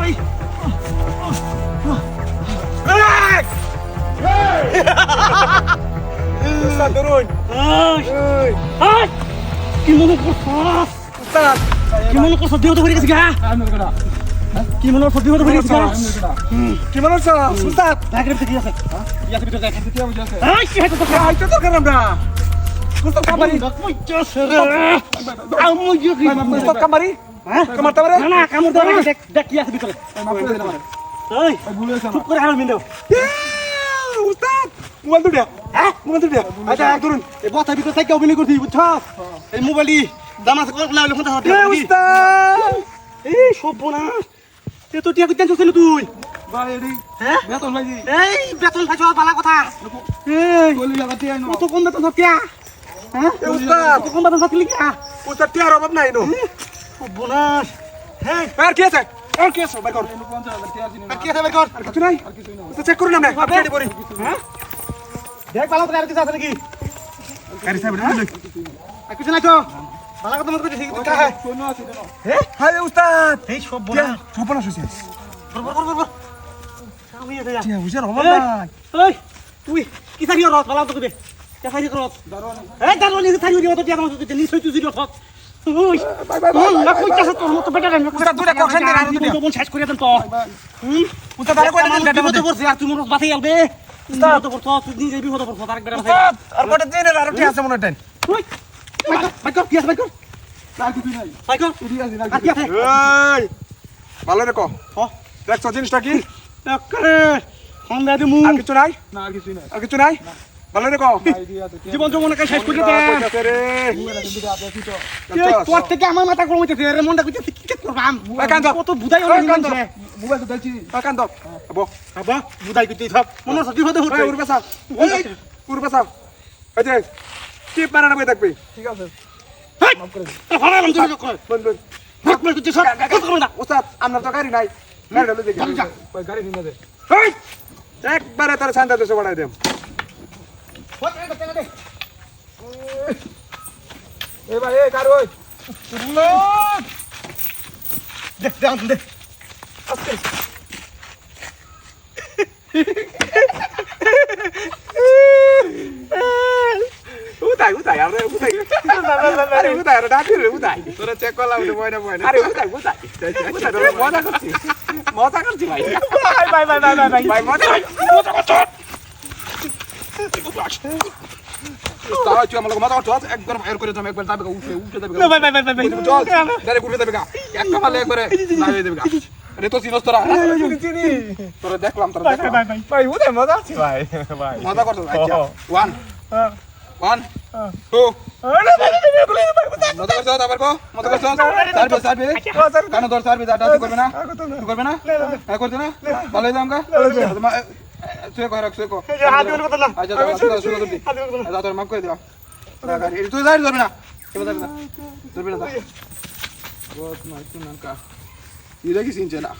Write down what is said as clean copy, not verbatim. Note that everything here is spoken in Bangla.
ওই উস্তাদ ধরুন। কি মনে করছো উস্তাদ কি মনে করছো দেহ তো ভরে গেছে গা কি মনে করছো দেহ তো ভরে গেছে গা কি মনে হচ্ছে উস্তাদ? ব্যাগের ভিতরে কি আছে কি আছে ভিতরে দেখেন কি বুঝে আছে? এই কি হইতো তো আইতো তো কেন আমরা? উস্তাদ কামারি। কইছস রে আমু জুগি উস্তাদ কামারি। হ্যাঁ কামারতে পারে? না না কামড় দাও দেখ দেখ কি আছে ভিতরে মাফ করে দিন আমারে। এই ভুলে গেছে চুপ করে হাল মিন্দাও উস্তাদ মোবাইল দুটা। হ্যাঁ মোবাইল দুটা। আচ্ছা ধরুন এই বথা ভিতরে থেকে অভিনয় করছি বুঝছস এই মোবাইলই দাম আছে কত লাগলো কোনটা হাতে উস্তাদ এই সর্বনাশ এ তো টিয়া কইতেন ছিল তুই ভাই এডি হ্যাঁ বেতন ভাই দি। এই বেতন খাইছ বালা কথা এই বলি লাগাতে আইনো। কত কম বেতন থাকি হ্যাঁ উস্তাদ কত কম বেতন থাকলি কি উস্তাদ টিয়ার অভাব নাই নো। সর্বনাশ হ্যাঁ আর কি আছে? আর কি আছে? ভাই কর। 50,000 টিয়া দিন আর কি আছে বেকর আর কিছু নাই? আর কিছু না উস্তাদ চেক করুন না আমরা। আপডেট করি। হ্যাঁ দেখ বালা কথা আর কিছু আছে নাকি গাড়ি সাহেব না। আর কিছু নাই তো বালা কথা মত কইছিস হ্যাঁ শোনো আছে কেন হ্যাঁ হাই উস্তাদ। এই সর্বনাশ ছপনা হইছে। বর আমি এতে যা টিয়া বুঝার অভাব নাই। এই তুই কি থাকিও রত বালা তো কইবে কে খাইছে রত এই দারো নিছে থাকিও দিও তো টিয়া মত কইতে নিছই তুই জিরো রত ওই বাই বাই বাই। না কইতাছ তোর মত বেটা রে উস্তাদ দুটা কখন দিন আর দুটা। জীবন শেষ করে দেন তো উস্তাদ আর কয়টা দিন গাটা বিপদ মধ্যে? করছিস আর তুই মোর বাতি আলবে উস্তাদ। বিপদ করছ তুই নিজে বিপদ করছ আরেক বেটা বাতি উস্তাদ আর কয়টা দিন আর টিয়া আছে মনে হয়। ওই বাইকর কি আছে বাইকর আর কিছু নাই বাইকর এডি আছে আর কি আছে এই ভালো রে কো। হ দেখছো জিনিসটা কি? একরে সন্ধ্যা দিমু আর কিছু নাই? না আর কিছু নাই আর কিছু নাই? ভালো রে কো। আইডিয়া আছে জীবন যৌবনকে শেষ করে দেন কইতাছে রে। দুটো আছে দুটো তোর থেকে আমার মাথা গরম হইতেছে রে মনটা কইতেছে কি করবাম ওই কান্দো। কত বুঝাই ওই কান্দো। হইছে মোবাইল তো দেখছি কান্দ। আবো। বাবা বুঝাই কইতে সব মনে সত্যি হতে হচ্ছে এই উড়বে সাপ। এই উড়বে সাপ। এই যে টিপ মারা না বই থাকবে। ঠিক আছে মাফ করে দিন হারাম তুই কই বন্ধ বন্ধ। হাত মার কইতে সব কত করব না উস্তাদ আপনার তো গাড়ি নাই। গাড়ি হলে দেখি। ভাই গাড়ি নিয়ে দে এই একবারে তোর শান্তা দেশে বাড়াই দেম। এ ভাই এ কার ওই দে দে দে উতাই উতাই আরে উতাই। আরে উতাই আরে ডাকি রে উতাই। তোরা চেক করলাম রে বয়না বয়না। আরে উতাই উতাই। উতাই তোরা মজা করছিস। মজা করছিস ভাই। বাই বাই বাই বাই ভাই মজা মজা করছিস। তাও তুই আমার মজা করছিস একবার ফায়ার করে তুমি একবার যাবে উঠে উঠে যাবে। বাই বাই বাই বাই চল ডাইরেক্ট উঠে যাবে গা। একটা মারলে একবারে না হয়ে যাবে গা। আরে তো চিনস তোরা। তোরা দেখলাম তোরা দেখলাম। ভাই ওদের মজা আছে ভাই ভাই মজা করছিস আচ্ছা 1 1 2 মজা করছিস আবার কো মজা করছিস সার্ভে সার্ভে কেন ধর সার্ভে দাটা তুই করবে না তুই করবে না হ্যাঁ করতে না ভালো হয়ে যামগা তুই কর তুই কর হাত দিবেন কথা না আচ্ছা দাও শুরু করবি দাও তোর মাফ করে দাও তুই যাই ধরবি না কেন ধরবি না ধরবি না বহুত মাইক না কা ইরে কি সিনছে না